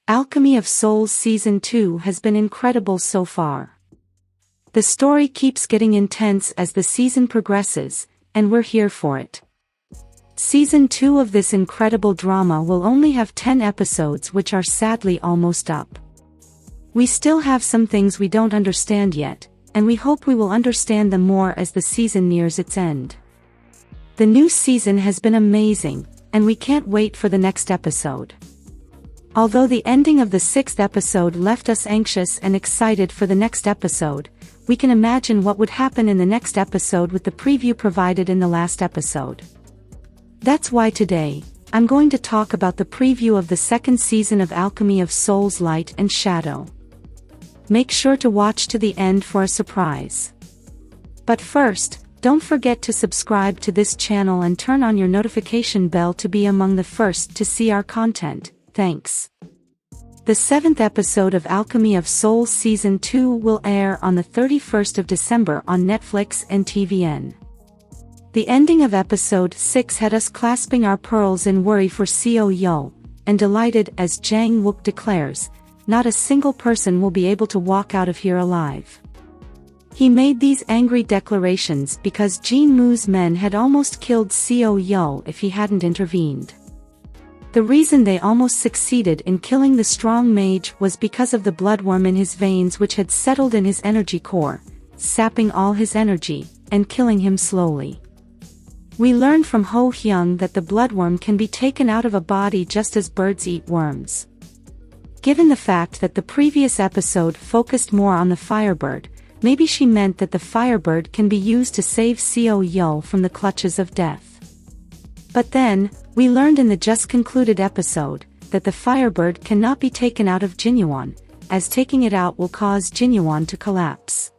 Alchemy of Souls Season 2 has been incredible so far. The story keeps getting intense as the season progresses, and we're here for it. Season 2 of this incredible drama will only have 10 episodes, which are sadly almost up. We still have some things we don't understand yet, and we hope we will understand them more as the season nears its end. The new season has been amazing, and we can't wait for the next episode. Although the ending of the 6th episode left us anxious and excited for the next episode, we can imagine what would happen in the next episode with the preview provided in the last episode. That's why today, I'm going to talk about the preview of the 2nd season of Alchemy of Souls Light and Shadow. Make sure to watch to the end for a surprise. But first, don't forget to subscribe to this channel and turn on your notification bell to be among the first to see our content. Thanks. The 7th episode of Alchemy of Souls Season 2 will air on the 31st of December on Netflix and TVN. The ending of episode 6 had us clasping our pearls in worry for Seo Yeol, and delighted as Jang Wook declares, not a single person will be able to walk out of here alive. He made these angry declarations because Jin Moo's men had almost killed Seo Yeol if he hadn't intervened. The reason they almost succeeded in killing the strong mage was because of the bloodworm in his veins, which had settled in his energy core, sapping all his energy, and killing him slowly. We learned from Ho Hyung that the bloodworm can be taken out of a body just as birds eat worms. Given the fact that the previous episode focused more on the firebird, maybe she meant that the firebird can be used to save Seo Yeol from the clutches of death. But then, we learned in the just concluded episode, that the firebird cannot be taken out of Jinyuan, as taking it out will cause Jinyuan to collapse.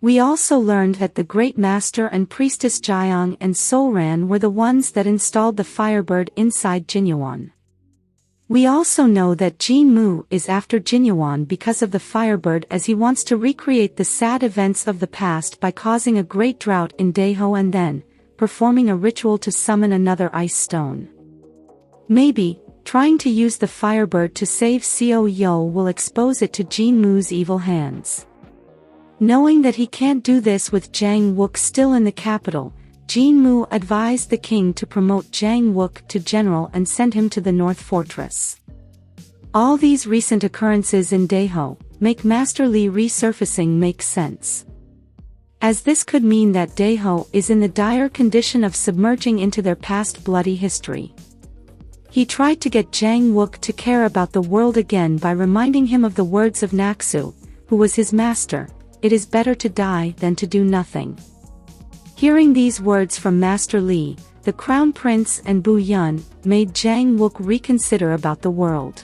We also learned that the Great Master and Priestess Jiang and Solran were the ones that installed the firebird inside Jinyuan. We also know that Jin Moo is after Jinyuan because of the firebird, as he wants to recreate the sad events of the past by causing a great drought in Daeho and then performing a ritual to summon another ice stone. Maybe, trying to use the firebird to save Seo Yeol will expose it to Jin Moo's evil hands. Knowing that he can't do this with Jang Wook still in the capital, Jin Moo advised the king to promote Jang Wook to general and send him to the North Fortress. All these recent occurrences in Daeho make Master Li resurfacing make sense, as this could mean that Daeho is in the dire condition of submerging into their past bloody history. He tried to get Jang Wook to care about the world again by reminding him of the words of Naksu, who was his master, "It is better to die than to do nothing." Hearing these words from Master Li, the Crown Prince and Bu Yun made Jang Wook reconsider about the world.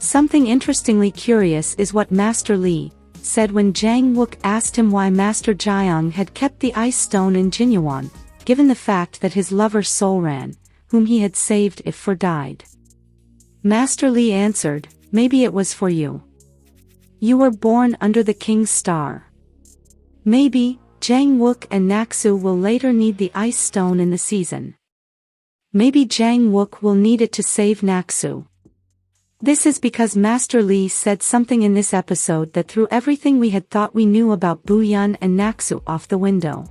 Something interestingly curious is what Master Li said when Jang Wook asked him why Master Jiang had kept the ice stone in Jinyuan, given the fact that his lover Solran, whom he had saved if for died. Master Li answered, "Maybe it was for you. You were born under the king's star. Maybe, Jang Wook and Naksu will later need the ice stone in the season. Maybe Jang Wook will need it to save Naksu." This is because Master Li said something in this episode that threw everything we had thought we knew about Bu Yun and Naksu off the window.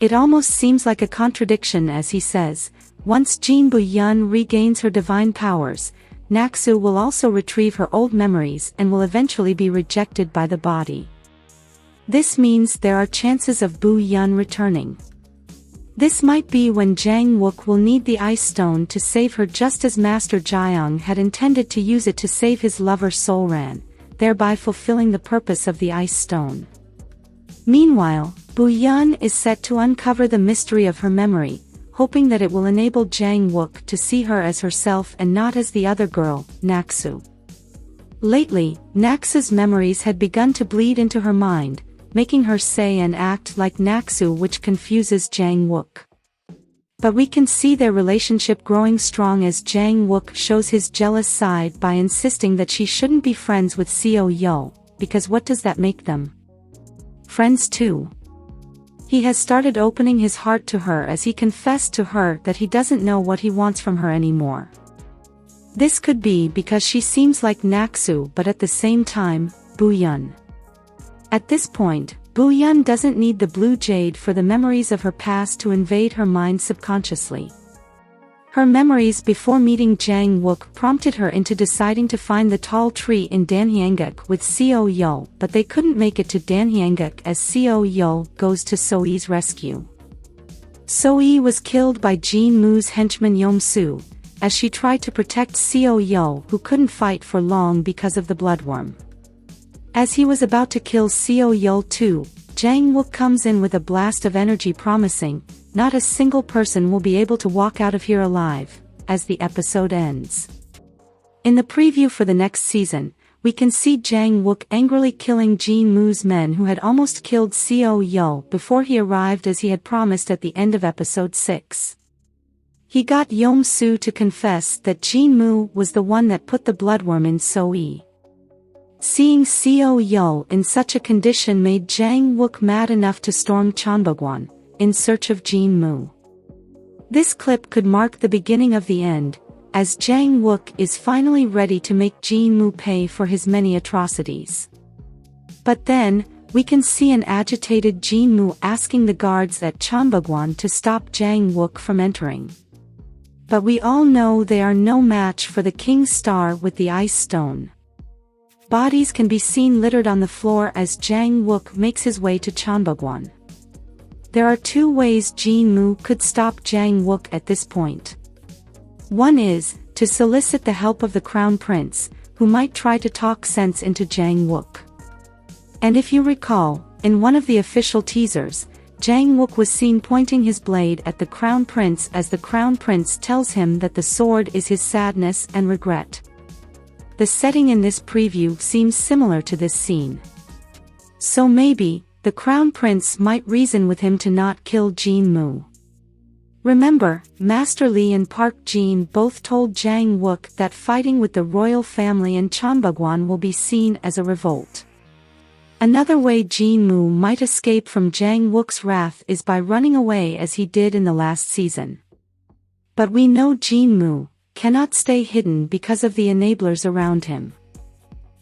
It almost seems like a contradiction, as he says, once Jin Bu Yun regains her divine powers, Naksu will also retrieve her old memories and will eventually be rejected by the body. This means there are chances of Bu Yun returning. This might be when Jang Wook will need the ice stone to save her, just as Master Jiang had intended to use it to save his lover Solran, thereby fulfilling the purpose of the ice stone. Meanwhile, Bu Yun is set to uncover the mystery of her memory, hoping that it will enable Jang Wook to see her as herself and not as the other girl, Naksu. Lately, Naksu's memories had begun to bleed into her mind, making her say and act like Naksu, which confuses Jang Wook. But we can see their relationship growing strong as Jang Wook shows his jealous side by insisting that she shouldn't be friends with Seo Yeol, because what does that make them? Friends too. He has started opening his heart to her as he confessed to her that he doesn't know what he wants from her anymore. This could be because she seems like Naksu but at the same time, Bu-yeon. At this point, Bu-yeon doesn't need the blue jade for the memories of her past to invade her mind subconsciously. Her memories before meeting Jang Wook prompted her into deciding to find the tall tree in Danhyanguk with Seo Yeol, but they couldn't make it to Danhyanguk as Seo Yeol goes to Soi's rescue. Soi was killed by Jin Moo's henchman Yom-soo, as she tried to protect Seo Yeol, who couldn't fight for long because of the bloodworm. As he was about to kill Seo Yeol too, Jang Wook comes in with a blast of energy promising, "Not a single person will be able to walk out of here alive," as the episode ends. In the preview for the next season, we can see Jang Wook angrily killing Jin Moo's men who had almost killed Seo Yeol before he arrived as he had promised at the end of episode 6. He got Yom-soo to confess that Jin Moo was the one that put the bloodworm in Soi. Seeing Seo Yeol in such a condition made Jang Wook mad enough to storm Cheonbokwan, in search of Jin Moo. This clip could mark the beginning of the end, as Jang Wook is finally ready to make Jin Moo pay for his many atrocities. But then, we can see an agitated Jin Moo asking the guards at Cheonbokwan to stop Jang Wook from entering. But we all know they are no match for the King's Star with the Ice Stone. Bodies can be seen littered on the floor as Jang Wook makes his way to Cheonbokwan. There are two ways Jin Moo could stop Jang Wook at this point. One is to solicit the help of the Crown Prince, who might try to talk sense into Jang Wook. And if you recall, in one of the official teasers, Jang Wook was seen pointing his blade at the Crown Prince as the Crown Prince tells him that the sword is his sadness and regret. The setting in this preview seems similar to this scene. So maybe, the Crown Prince might reason with him to not kill Jin Moo. Remember, Master Lee and Park Jin both told Jang Wook that fighting with the royal family in Cheonbokwan will be seen as a revolt. Another way Jin Moo might escape from Jang Wook's wrath is by running away as he did in the last season. But we know Jin Moo cannot stay hidden because of the enablers around him.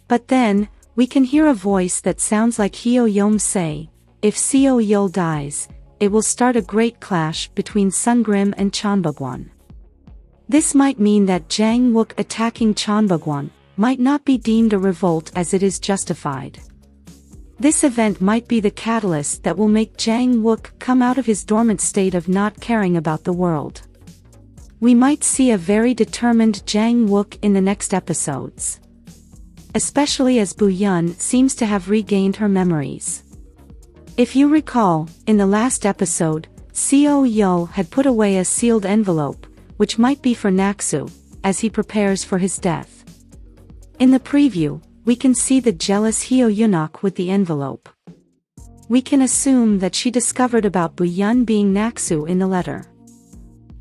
But then, we can hear a voice that sounds like Hyo Yom say, "If Seo Yeol dies, it will start a great clash between Sungrim and Cheonbokwan." This might mean that Jang Wook attacking Cheonbokwan might not be deemed a revolt as it is justified. This event might be the catalyst that will make Jang Wook come out of his dormant state of not caring about the world. We might see a very determined Jang Wook in the next episodes. Especially as Bu-yeon seems to have regained her memories. If you recall, in the last episode, Seo Yeol had put away a sealed envelope, which might be for Naksu, as he prepares for his death. In the preview, we can see the jealous Hyo Yunok with the envelope. We can assume that she discovered about Bu-yeon being Naksu in the letter.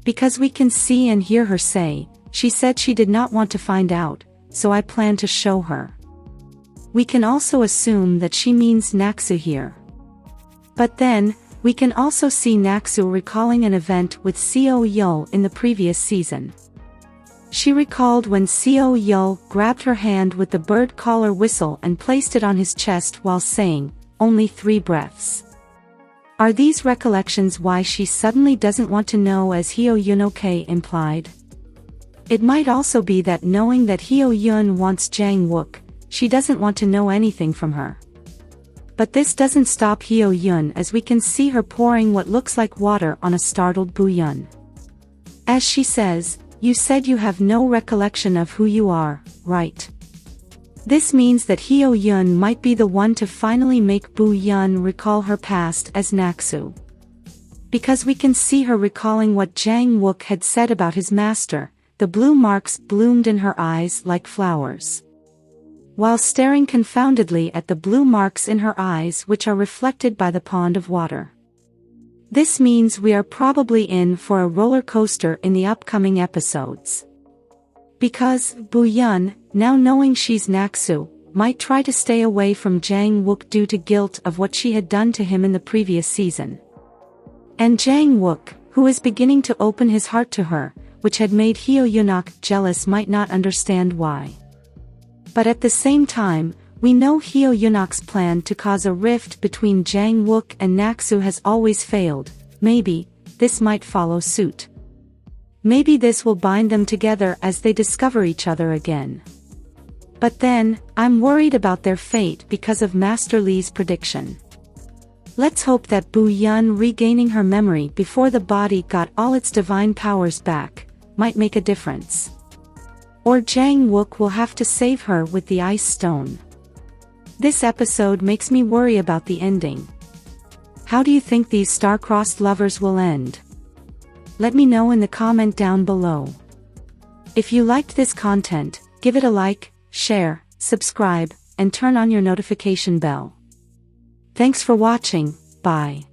Because we can see and hear her say, "She said she did not want to find out, so I plan to show her." We can also assume that she means Naksu here. But then, we can also see Naksu recalling an event with Seo Yeol in the previous season. She recalled when Seo Yeol grabbed her hand with the bird caller whistle and placed it on his chest while saying, "Only 3 breaths." Are these recollections why she suddenly doesn't want to know, as Hyo Yun implied? It might also be that knowing that Hyo Yun wants Jang Wook, she doesn't want to know anything from her. But this doesn't stop Hyo Yun, as we can see her pouring what looks like water on a startled Bu-yeon. As she says, "You said you have no recollection of who you are, right?" This means that Hyo Yun might be the one to finally make Bu-yeon recall her past as Naksu. Because we can see her recalling what Jang Wook had said about his master, the blue marks bloomed in her eyes like flowers. While staring confoundedly at the blue marks in her eyes, which are reflected by the pond of water. This means we are probably in for a roller coaster in the upcoming episodes. Because Bu-yeon, now knowing she's Naksu, might try to stay away from Jang Wook due to guilt of what she had done to him in the previous season. And Jang Wook, who is beginning to open his heart to her, which had made Hyo Yunok jealous, might not understand why. But at the same time, we know Hyo Yunok's plan to cause a rift between Jang Wook and Naksu has always failed. Maybe this might follow suit. Maybe this will bind them together as they discover each other again. But then, I'm worried about their fate because of Master Li's prediction. Let's hope that Bu Yun regaining her memory before the body got all its divine powers back might make a difference. Or Jang Wook will have to save her with the ice stone. This episode makes me worry about the ending. How do you think these star-crossed lovers will end? Let me know in the comment down below. If you liked this content, give it a like, share, subscribe, and turn on your notification bell. Thanks for watching, bye.